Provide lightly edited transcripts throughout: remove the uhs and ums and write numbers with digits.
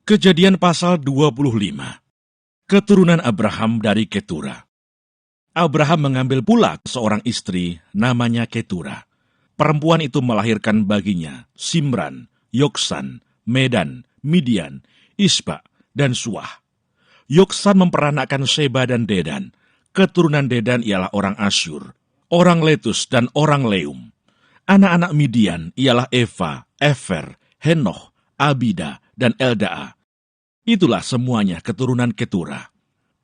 Kejadian pasal 25. Keturunan Abraham dari Ketura. Abraham mengambil pula seorang istri namanya Ketura. Perempuan itu melahirkan baginya Simran, Yoksan, Medan, Midian, Isba, dan Suah. Yoksan memperanakkan Seba dan Dedan. Keturunan Dedan ialah orang Asyur, orang Letus, dan orang Leum. Anak-anak Midian ialah Eva, Efer, Henoch, Abida, dan Eldaa. Itulah semuanya keturunan Ketura.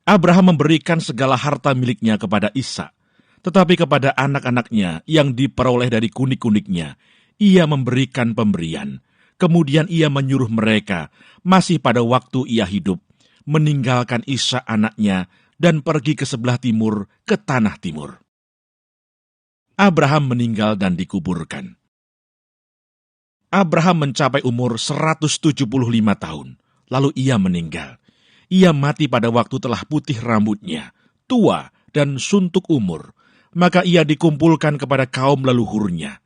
Abraham memberikan segala harta miliknya kepada Ishak, tetapi kepada anak-anaknya yang diperoleh dari kunik-kuniknya, ia memberikan pemberian. Kemudian ia menyuruh mereka, masih pada waktu ia hidup, meninggalkan Ishak anaknya dan pergi ke sebelah timur, ke tanah timur. Abraham meninggal dan dikuburkan. Abraham mencapai umur 175 tahun. Lalu ia meninggal. Ia mati pada waktu telah putih rambutnya, tua dan suntuk umur. Maka ia dikumpulkan kepada kaum leluhurnya.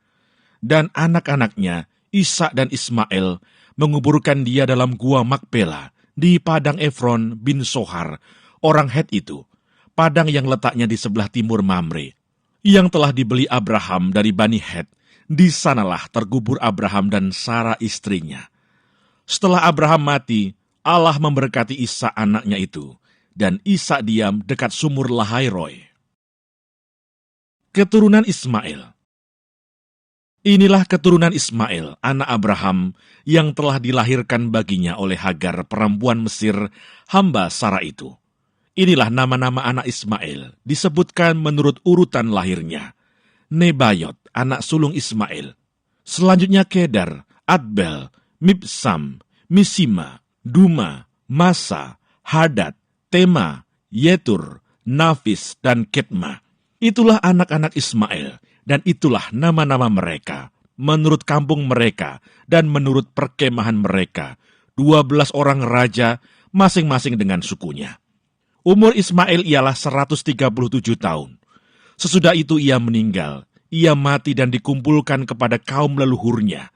Dan anak-anaknya, Ishak dan Ismail, menguburkan dia dalam gua Makpela di padang Efron bin Sohar, orang Het itu, padang yang letaknya di sebelah timur Mamre, yang telah dibeli Abraham dari Bani Het. Di sanalah terkubur Abraham dan Sara istrinya. Setelah Abraham mati, Allah memberkati Ishak anaknya itu, dan Ishak diam dekat sumur Lahairoi. Keturunan Ismail. Inilah keturunan Ismail, anak Abraham, yang telah dilahirkan baginya oleh Hagar, perempuan Mesir, hamba Sara itu. Inilah nama-nama anak Ismail, disebutkan menurut urutan lahirnya. Nebayot, anak sulung Ismail. Selanjutnya Kedar, Adbel, Mibsam, Misima, Duma, Masa, Hadad, Tema, Yetur, Nafis, dan Ketma. Itulah anak-anak Ismail, dan itulah nama-nama mereka, menurut kampung mereka, dan menurut perkemahan mereka, 12 orang raja, masing-masing dengan sukunya. Umur Ismail ialah 137 tahun. Sesudah itu ia meninggal, ia mati dan dikumpulkan kepada kaum leluhurnya.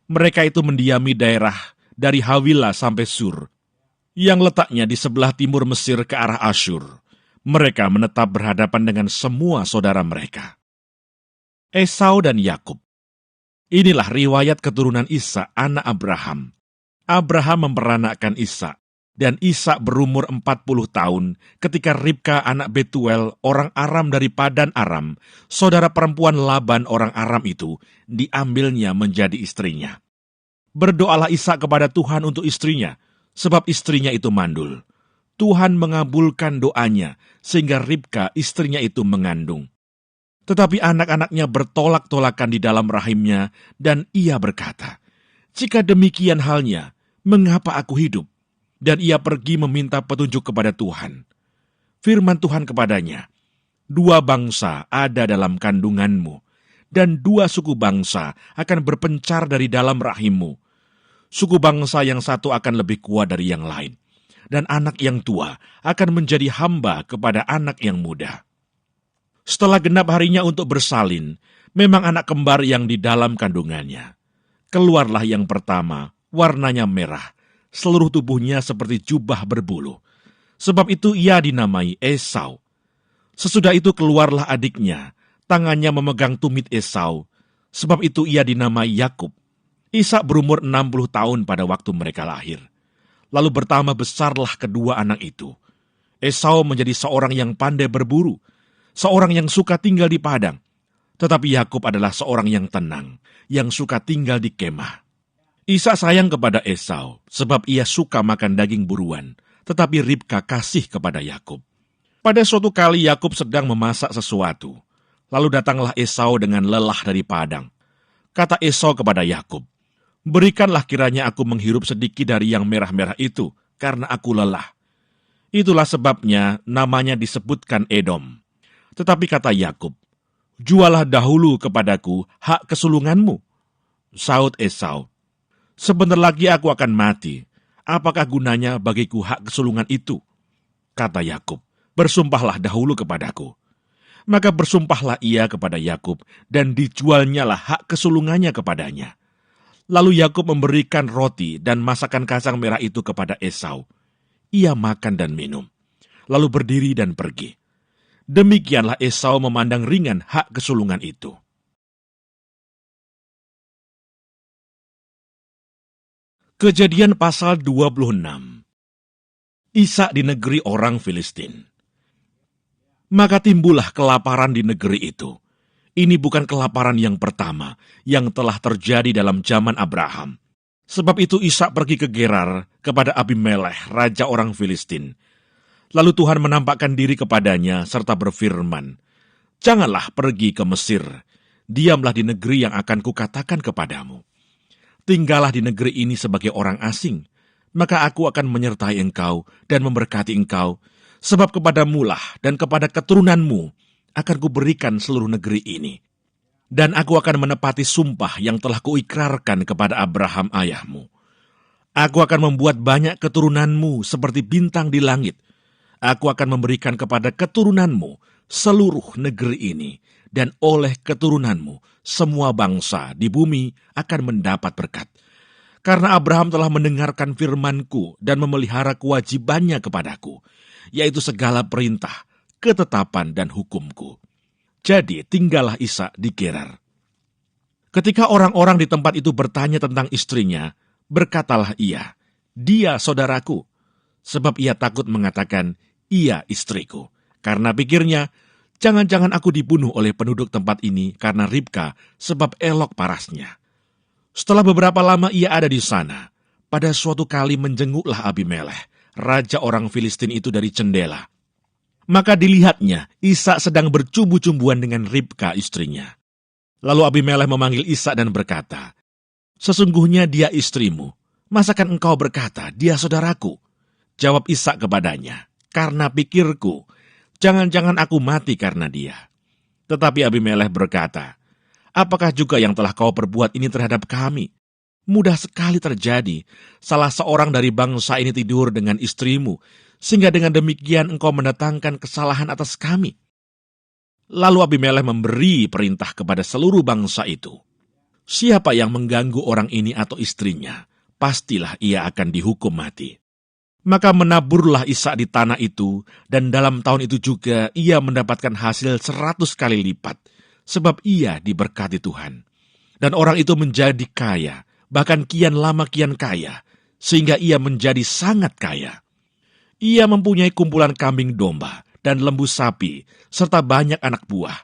Mereka itu mendiami daerah dari Hawila sampai Sur, yang letaknya di sebelah timur Mesir ke arah Asyur. Mereka menetap berhadapan dengan semua saudara mereka. Esau dan Yakub. Inilah riwayat keturunan Ishak, anak Abraham. Abraham memperanakkan Ishak, dan Ishak berumur 40 tahun ketika Ribka anak Betuel, orang Aram dari Padan Aram, saudara perempuan Laban orang Aram itu, diambilnya menjadi istrinya. Berdoalah Ishak kepada Tuhan untuk istrinya, sebab istrinya itu mandul. Tuhan mengabulkan doanya, sehingga Ribka istrinya itu mengandung. Tetapi anak-anaknya bertolak-tolakan di dalam rahimnya, dan ia berkata, "Jika demikian halnya, mengapa aku hidup?" Dan ia pergi meminta petunjuk kepada Tuhan. Firman Tuhan kepadanya, "2 bangsa ada dalam kandunganmu, dan 2 suku bangsa akan berpencar dari dalam rahimmu. Suku bangsa yang satu akan lebih kuat dari yang lain, dan anak yang tua akan menjadi hamba kepada anak yang muda." Setelah genap harinya untuk bersalin, memang anak kembar yang di dalam kandungannya. Keluarlah yang pertama, warnanya merah, seluruh tubuhnya seperti jubah berbulu. Sebab itu ia dinamai Esau. Sesudah itu keluarlah adiknya, tangannya memegang tumit Esau. Sebab itu ia dinamai Yakub. Ishak berumur 60 tahun pada waktu mereka lahir. Lalu bertambah besarlah kedua anak itu. Esau menjadi seorang yang pandai berburu, seorang yang suka tinggal di padang. Tetapi Yakub adalah seorang yang tenang, yang suka tinggal di kemah. Ishak sayang kepada Esau, sebab ia suka makan daging buruan, tetapi Ribka kasih kepada Yakub. Pada suatu kali Yakub sedang memasak sesuatu, lalu datanglah Esau dengan lelah dari padang. Kata Esau kepada Yakub, "Berikanlah kiranya aku menghirup sedikit dari yang merah-merah itu, karena aku lelah." Itulah sebabnya namanya disebutkan Edom. Tetapi kata Yakub, "Jualah dahulu kepadaku hak kesulunganmu." Saud Esau, "Sebentar lagi aku akan mati. Apakah gunanya bagiku hak kesulungan itu?" Kata Yakub, "Bersumpahlah dahulu kepadaku." Maka bersumpahlah ia kepada Yakub, dan dijualnyalah hak kesulungannya kepadanya. Lalu Yakub memberikan roti dan masakan kacang merah itu kepada Esau. Ia makan dan minum, lalu berdiri dan pergi. Demikianlah Esau memandang ringan hak kesulungan itu. Kejadian pasal 26. Ishak di negeri orang Filistin. Maka timbullah kelaparan di negeri itu. Ini bukan kelaparan yang pertama yang telah terjadi dalam zaman Abraham. Sebab itu Ishak pergi ke Gerar kepada Abimelekh, raja orang Filistin. Lalu Tuhan menampakkan diri kepadanya serta berfirman, "Janganlah pergi ke Mesir, diamlah di negeri yang akan kukatakan kepadamu. Tinggallah di negeri ini sebagai orang asing, maka aku akan menyertai engkau dan memberkati engkau, sebab kepadamulah dan kepada keturunanmu akan kuberikan seluruh negeri ini. Dan aku akan menepati sumpah yang telah kuikrarkan kepada Abraham ayahmu. Aku akan membuat banyak keturunanmu seperti bintang di langit. Aku akan memberikan kepada keturunanmu seluruh negeri ini, dan oleh keturunanmu semua bangsa di bumi akan mendapat berkat. Karena Abraham telah mendengarkan firman-Ku dan memelihara kewajibannya kepadaku, yaitu segala perintah, ketetapan dan hukum-Ku. Jadi tinggallah Ishak di Gerar." Ketika orang-orang di tempat itu bertanya tentang istrinya, berkatalah ia, "Dia saudaraku," sebab ia takut mengatakan, "Ia istriku," karena pikirnya, jangan-jangan aku dibunuh oleh penduduk tempat ini karena Ribka, sebab elok parasnya. Setelah beberapa lama ia ada di sana, pada suatu kali menjenguklah Abimelekh, raja orang Filistin itu dari jendela. Maka dilihatnya Ishak sedang bercumbu-cumbuan dengan Ribka istrinya. Lalu Abimelekh memanggil Ishak dan berkata, "Sesungguhnya dia istrimu, masakan engkau berkata, dia saudaraku?" Jawab Ishak kepadanya, "Karena pikirku, jangan-jangan aku mati karena dia." Tetapi Abimelekh berkata, "Apakah juga yang telah kau perbuat ini terhadap kami? Mudah sekali terjadi, salah seorang dari bangsa ini tidur dengan istrimu, sehingga dengan demikian engkau mendatangkan kesalahan atas kami." Lalu Abimelekh memberi perintah kepada seluruh bangsa itu, "Siapa yang mengganggu orang ini atau istrinya, pastilah ia akan dihukum mati." Maka menaburlah Ishak di tanah itu, dan dalam tahun itu juga ia mendapatkan hasil 100 kali lipat, sebab ia diberkati Tuhan. Dan orang itu menjadi kaya, bahkan kian lama kian kaya, sehingga ia menjadi sangat kaya. Ia mempunyai kumpulan kambing domba dan lembu sapi, serta banyak anak buah,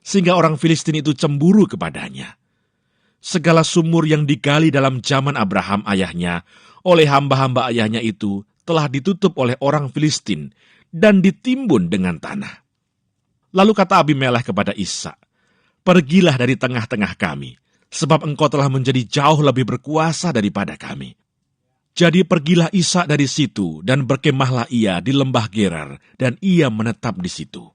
sehingga orang Filistin itu cemburu kepadanya. Segala sumur yang digali dalam zaman Abraham ayahnya, oleh hamba-hamba ayahnya itu, telah ditutup oleh orang Filistin dan ditimbun dengan tanah. Lalu kata Abimelekh kepada Ishak, "Pergilah dari tengah-tengah kami, sebab engkau telah menjadi jauh lebih berkuasa daripada kami." Jadi pergilah Ishak dari situ, dan berkemahlah ia di lembah Gerar, dan ia menetap di situ.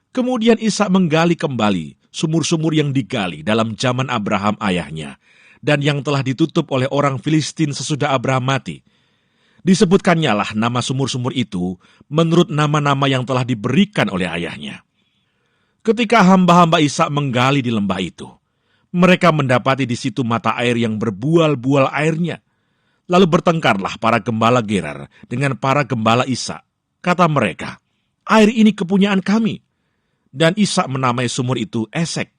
Kemudian Ishak menggali kembali sumur-sumur yang digali dalam zaman Abraham ayahnya, dan yang telah ditutup oleh orang Filistin sesudah Abraham mati. Disebutkannya lah nama sumur-sumur itu menurut nama-nama yang telah diberikan oleh ayahnya. Ketika hamba-hamba Ishak menggali di lembah itu, mereka mendapati di situ mata air yang berbual-bual airnya. Lalu bertengkarlah para gembala Gerar dengan para gembala Ishak. Kata mereka, "Air ini kepunyaan kami." Dan Ishak menamai sumur itu Esek,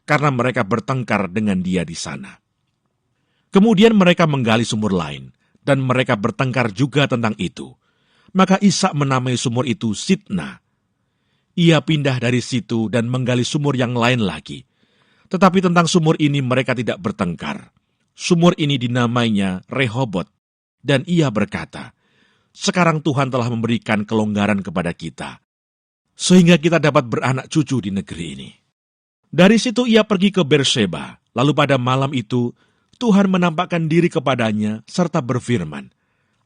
karena mereka bertengkar dengan dia di sana. Kemudian mereka menggali sumur lain, dan mereka bertengkar juga tentang itu. Maka Ishak menamai sumur itu Sitna. Ia pindah dari situ dan menggali sumur yang lain lagi. Tetapi tentang sumur ini mereka tidak bertengkar. Sumur ini dinamainya Rehobot, dan ia berkata, "Sekarang Tuhan telah memberikan kelonggaran kepada kita, sehingga kita dapat beranak cucu di negeri ini." Dari situ ia pergi ke Berseba, lalu pada malam itu Tuhan menampakkan diri kepadanya serta berfirman,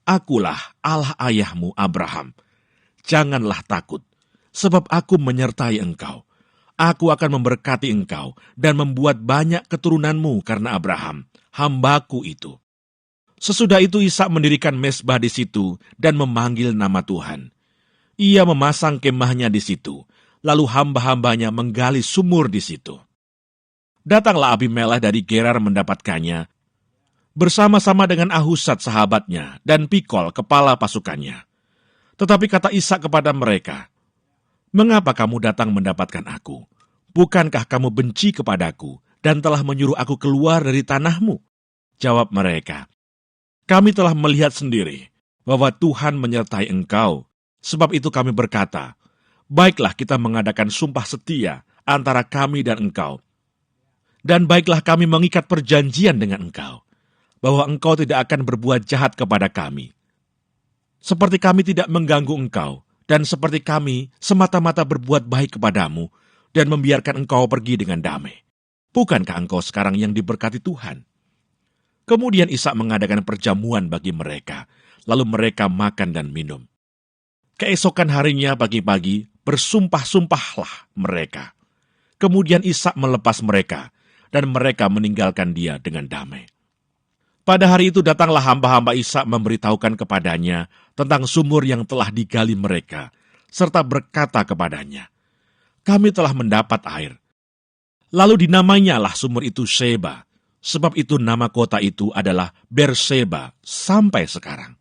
"Akulah Allah ayahmu Abraham. Janganlah takut, sebab aku menyertai engkau. Aku akan memberkati engkau dan membuat banyak keturunanmu karena Abraham, hambaku itu." Sesudah itu Ishak mendirikan mezbah di situ dan memanggil nama Tuhan. Ia memasang kemahnya di situ, lalu hamba-hambanya menggali sumur di situ. Datanglah Abimelekh dari Gerar mendapatkannya, bersama-sama dengan Ahuzat sahabatnya dan Pikol kepala pasukannya. Tetapi kata Ishak kepada mereka, "Mengapa kamu datang mendapatkan aku? Bukankah kamu benci kepadaku dan telah menyuruh aku keluar dari tanahmu?" Jawab mereka, "Kami telah melihat sendiri bahwa Tuhan menyertai engkau. Sebab itu kami berkata, baiklah kita mengadakan sumpah setia antara kami dan engkau. Dan baiklah kami mengikat perjanjian dengan engkau, bahwa engkau tidak akan berbuat jahat kepada kami. Seperti kami tidak mengganggu engkau, dan seperti kami semata-mata berbuat baik kepadamu, dan membiarkan engkau pergi dengan damai. Bukankah engkau sekarang yang diberkati Tuhan?" Kemudian Ishak mengadakan perjamuan bagi mereka, lalu mereka makan dan minum. Keesokan harinya pagi-pagi, bersumpah-sumpahlah mereka. Kemudian Ishak melepas mereka, dan mereka meninggalkan dia dengan damai. Pada hari itu datanglah hamba-hamba Ishak memberitahukan kepadanya tentang sumur yang telah digali mereka, serta berkata kepadanya, "Kami telah mendapat air." Lalu dinamanyalah sumur itu Sheba, sebab itu nama kota itu adalah Berseba sampai sekarang.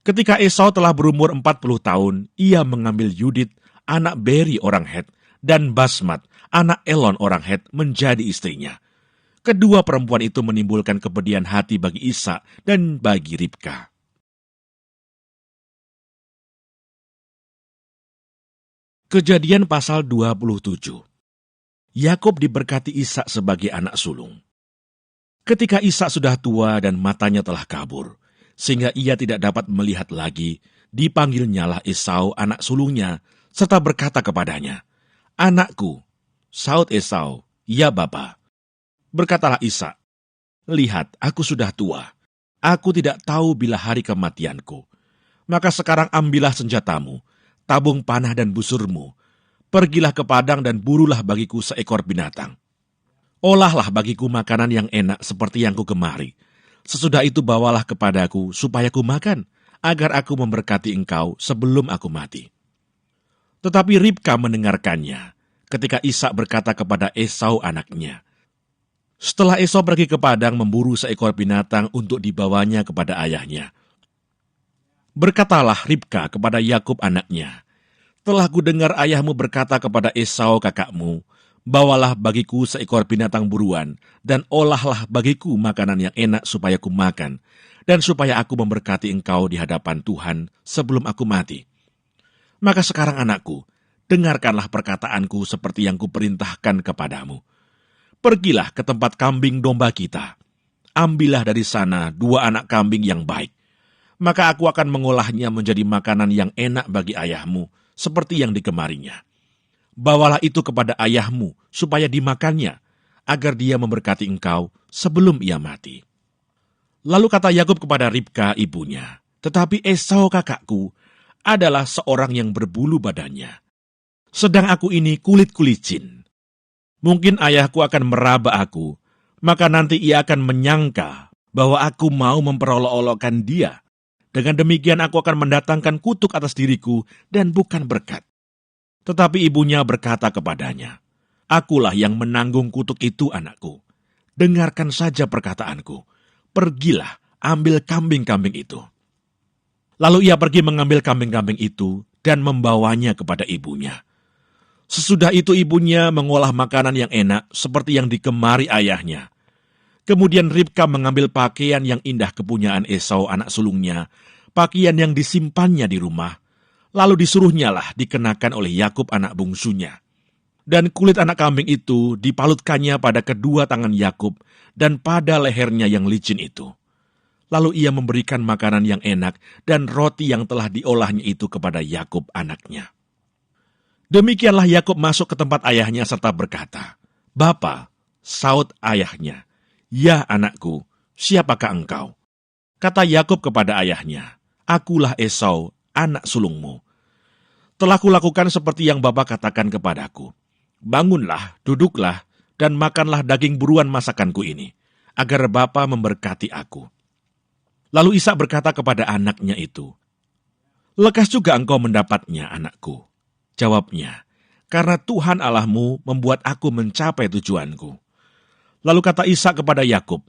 Ketika Esau telah berumur 40 tahun, ia mengambil Yudit, anak Beri orang Het, dan Basmat, anak Elon orang Het, menjadi istrinya. Kedua perempuan itu menimbulkan kepedihan hati bagi Ishak dan bagi Ribka. Kejadian pasal 27. Yakub diberkati Ishak sebagai anak sulung. Ketika Ishak sudah tua dan matanya telah kabur, sehingga ia tidak dapat melihat lagi, dipanggilnyalah Esau anak sulungnya, serta berkata kepadanya, "Anakku." Saud Esau, "Ya Bapa." Berkatalah Ishak, "Lihat, aku sudah tua. Aku tidak tahu bila hari kematianku. Maka sekarang ambillah senjatamu, tabung panah dan busurmu. Pergilah ke padang dan burulah bagiku seekor binatang. Olahlah bagiku makanan yang enak seperti yang kugemari. Sesudah itu bawalah kepadaku supaya ku makan, agar aku memberkati engkau sebelum aku mati." Tetapi Ribka mendengarkannya, ketika Ishak berkata kepada Esau anaknya. Setelah Esau pergi ke padang memburu seekor binatang untuk dibawanya kepada ayahnya. Berkatalah Ribka kepada Yakub anaknya, "Telah kudengar ayahmu berkata kepada Esau kakakmu, bawalah bagiku seekor binatang buruan, dan olahlah bagiku makanan yang enak supaya ku makan, dan supaya aku memberkati engkau di hadapan Tuhan sebelum aku mati. Maka sekarang anakku, dengarkanlah perkataanku seperti yang kuperintahkan kepadamu. Pergilah ke tempat kambing domba kita. Ambillah dari sana 2 anak kambing yang baik. Maka aku akan mengolahnya menjadi makanan yang enak bagi ayahmu, seperti yang digemarinya. Bawalah itu kepada ayahmu, supaya dimakannya, agar dia memberkati engkau sebelum ia mati." Lalu kata Yakub kepada Ribka ibunya, "Tetapi Esau kakakku adalah seorang yang berbulu badannya. Sedang aku ini kulit-kulicin. Mungkin ayahku akan meraba aku, maka nanti ia akan menyangka bahwa aku mau memperolok-olokkan dia. Dengan demikian aku akan mendatangkan kutuk atas diriku dan bukan berkat." Tetapi ibunya berkata kepadanya, "Akulah yang menanggung kutuk itu, anakku. Dengarkan saja perkataanku. Pergilah, ambil kambing-kambing itu." Lalu ia pergi mengambil kambing-kambing itu dan membawanya kepada ibunya. Sesudah itu ibunya mengolah makanan yang enak seperti yang digemari ayahnya. Kemudian Ribka mengambil pakaian yang indah kepunyaan Esau anak sulungnya, pakaian yang disimpannya di rumah, lalu disuruhnyalah dikenakan oleh Yakub anak bungsunya. Dan kulit anak kambing itu dipalutkannya pada kedua tangan Yakub dan pada lehernya yang licin itu. Lalu ia memberikan makanan yang enak dan roti yang telah diolahnya itu kepada Yakub anaknya. Demikianlah Yakub masuk ke tempat ayahnya serta berkata, "Bapa." Saud ayahnya, "Ya anakku, siapakah engkau?" Kata Yakub kepada ayahnya, "Akulah Esau, anak sulungmu. Telah kulakukan seperti yang Bapa katakan kepadaku. Bangunlah, duduklah, dan makanlah daging buruan masakanku ini, agar Bapa memberkati aku." Lalu Ishak berkata kepada anaknya itu, "Lekas juga engkau mendapatnya, anakku." Jawabnya, "Karena Tuhan Allahmu membuat aku mencapai tujuanku." Lalu kata Ishak kepada Yakub,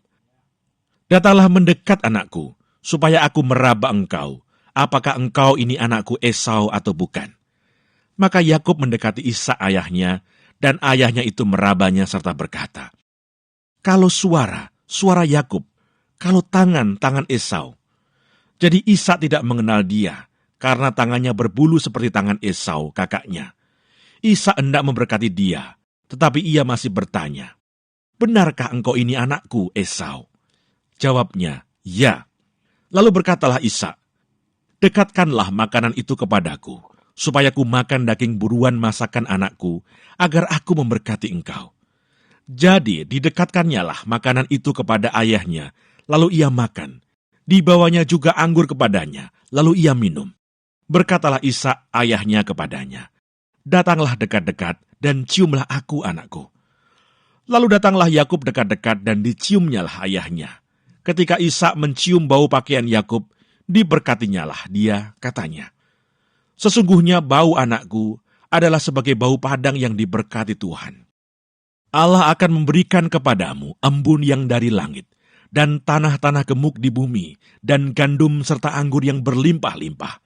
Datanglah mendekat anakku, supaya aku meraba engkau, apakah engkau ini anakku Esau atau bukan. Maka Yakub mendekati Ishak ayahnya, dan ayahnya itu merabanya serta berkata, kalau suara Yakub, kalau tangan Esau. Jadi Ishak tidak mengenal dia, karena tangannya berbulu seperti tangan Esau, kakaknya. Ishak hendak memberkati dia, tetapi ia masih bertanya, benarkah engkau ini anakku, Esau? Jawabnya, ya. Lalu berkatalah Ishak, dekatkanlah makanan itu kepadaku, supaya ku makan daging buruan masakan anakku, agar aku memberkati engkau. Jadi didekatkannya lah makanan itu kepada ayahnya, lalu ia makan. Dibawanya juga anggur kepadanya, lalu ia minum. Berkatalah Ishak ayahnya kepadanya, datanglah dekat-dekat dan ciumlah aku anakku. Lalu datanglah Yakub dekat-dekat dan diciumnyalah ayahnya. Ketika Ishak mencium bau pakaian Yakub, diberkatinyalah dia, katanya, sesungguhnya bau anakku adalah sebagai bau padang yang diberkati Tuhan. Allah akan memberikan kepadamu embun yang dari langit, dan tanah-tanah gemuk di bumi, dan gandum serta anggur yang berlimpah-limpah.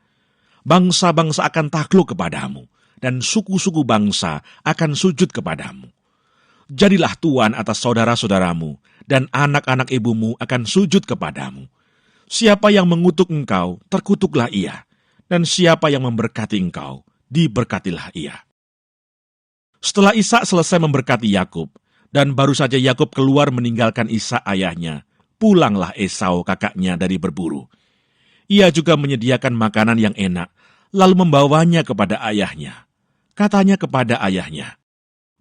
Bangsa-bangsa akan takluk kepadamu, dan suku-suku bangsa akan sujud kepadamu. Jadilah tuan atas saudara-saudaramu, dan anak-anak ibumu akan sujud kepadamu. Siapa yang mengutuk engkau, terkutuklah ia, dan siapa yang memberkati engkau, diberkatilah ia. Setelah Ishak selesai memberkati Yakub, dan baru saja Yakub keluar meninggalkan Ishak ayahnya, pulanglah Esau kakaknya dari berburu. Ia juga menyediakan makanan yang enak, lalu membawanya kepada ayahnya. Katanya kepada ayahnya,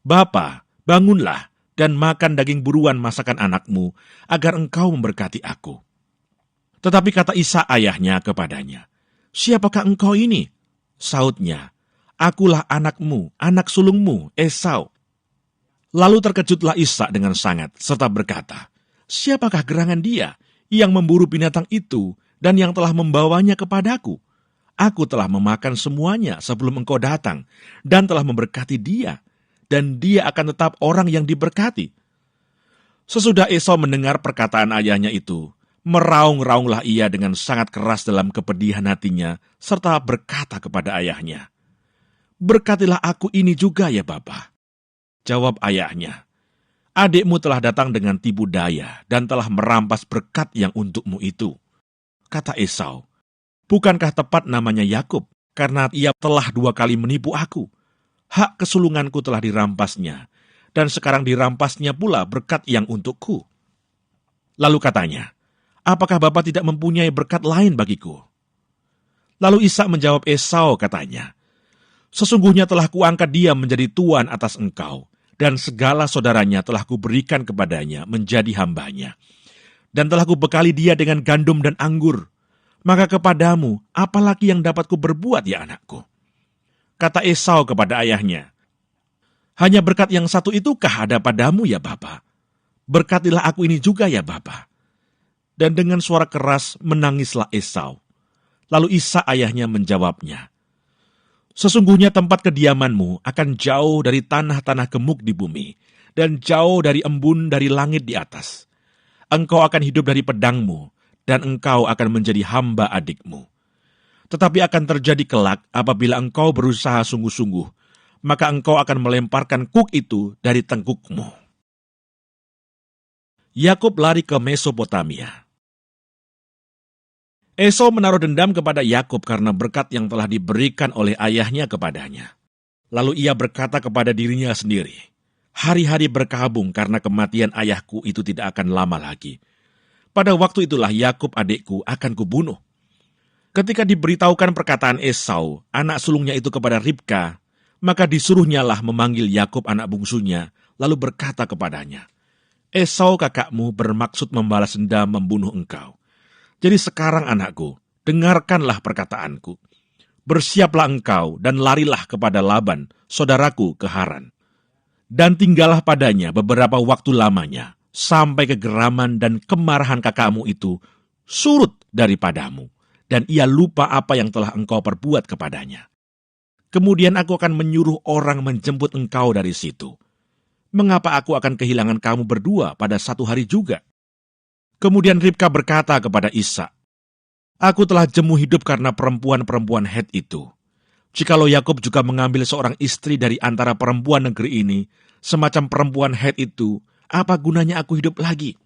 Bapa, bangunlah dan makan daging buruan masakan anakmu, agar engkau memberkati aku. Tetapi kata Ishak ayahnya kepadanya, siapakah engkau ini? Sautnya, akulah anakmu, anak sulungmu, Esau. Lalu terkejutlah Ishak dengan sangat, serta berkata, siapakah gerangan dia yang memburu binatang itu dan yang telah membawanya kepadaku? Aku telah memakan semuanya sebelum engkau datang, dan telah memberkati dia, dan dia akan tetap orang yang diberkati. Sesudah Esau mendengar perkataan ayahnya itu, meraung-raunglah ia dengan sangat keras dalam kepedihan hatinya, serta berkata kepada ayahnya, berkatilah aku ini juga ya Bapa. Jawab ayahnya, adikmu telah datang dengan tipu daya dan telah merampas berkat yang untukmu itu. Kata Esau, bukankah tepat namanya Yakub, karena ia telah 2 kali menipu aku? Hak kesulunganku telah dirampasnya, dan sekarang dirampasnya pula berkat yang untukku. Lalu katanya, apakah Bapa tidak mempunyai berkat lain bagiku? Lalu Ishak menjawab Esau, katanya, sesungguhnya telah kuangkat dia menjadi tuan atas engkau, dan segala saudaranya telah kuberikan kepadanya menjadi hambanya. Dan telah kubekali dia dengan gandum dan anggur. Maka kepadamu, apalagi yang dapat kuberbuat ya anakku? Kata Esau kepada ayahnya, hanya berkat yang satu itukah ada padamu ya Bapa? Berkatilah aku ini juga ya Bapa. Dan dengan suara keras menangislah Esau. Lalu Ishak ayahnya menjawabnya, sesungguhnya tempat kediamanmu akan jauh dari tanah-tanah gemuk di bumi, dan jauh dari embun dari langit di atas. Engkau akan hidup dari pedangmu, dan engkau akan menjadi hamba adikmu. Tetapi akan terjadi kelak apabila engkau berusaha sungguh-sungguh, maka engkau akan melemparkan kuk itu dari tengkukmu. Yakub lari ke Mesopotamia. Esau menaruh dendam kepada Yakub karena berkat yang telah diberikan oleh ayahnya kepadanya. Lalu ia berkata kepada dirinya sendiri, hari-hari berkabung karena kematian ayahku itu tidak akan lama lagi. Pada waktu itulah Yakub adikku akan kubunuh. Ketika diberitahukan perkataan Esau, anak sulungnya itu kepada Ribka, maka disuruhnyalah memanggil Yakub anak bungsunya, lalu berkata kepadanya, Esau kakakmu bermaksud membalas dendam membunuh engkau. Jadi sekarang anakku, dengarkanlah perkataanku. Bersiaplah engkau dan larilah kepada Laban, saudaraku ke Haran. Dan tinggallah padanya beberapa waktu lamanya, sampai kegeraman dan kemarahan kakakmu itu surut daripadamu, dan ia lupa apa yang telah engkau perbuat kepadanya. Kemudian aku akan menyuruh orang menjemput engkau dari situ. Mengapa aku akan kehilangan kamu berdua pada satu hari juga? Kemudian Ribka berkata kepada Ishak, "Aku telah jemu hidup karena perempuan-perempuan Het itu. Jikalau Yakub juga mengambil seorang istri dari antara perempuan negeri ini, semacam perempuan Het itu, apa gunanya aku hidup lagi?"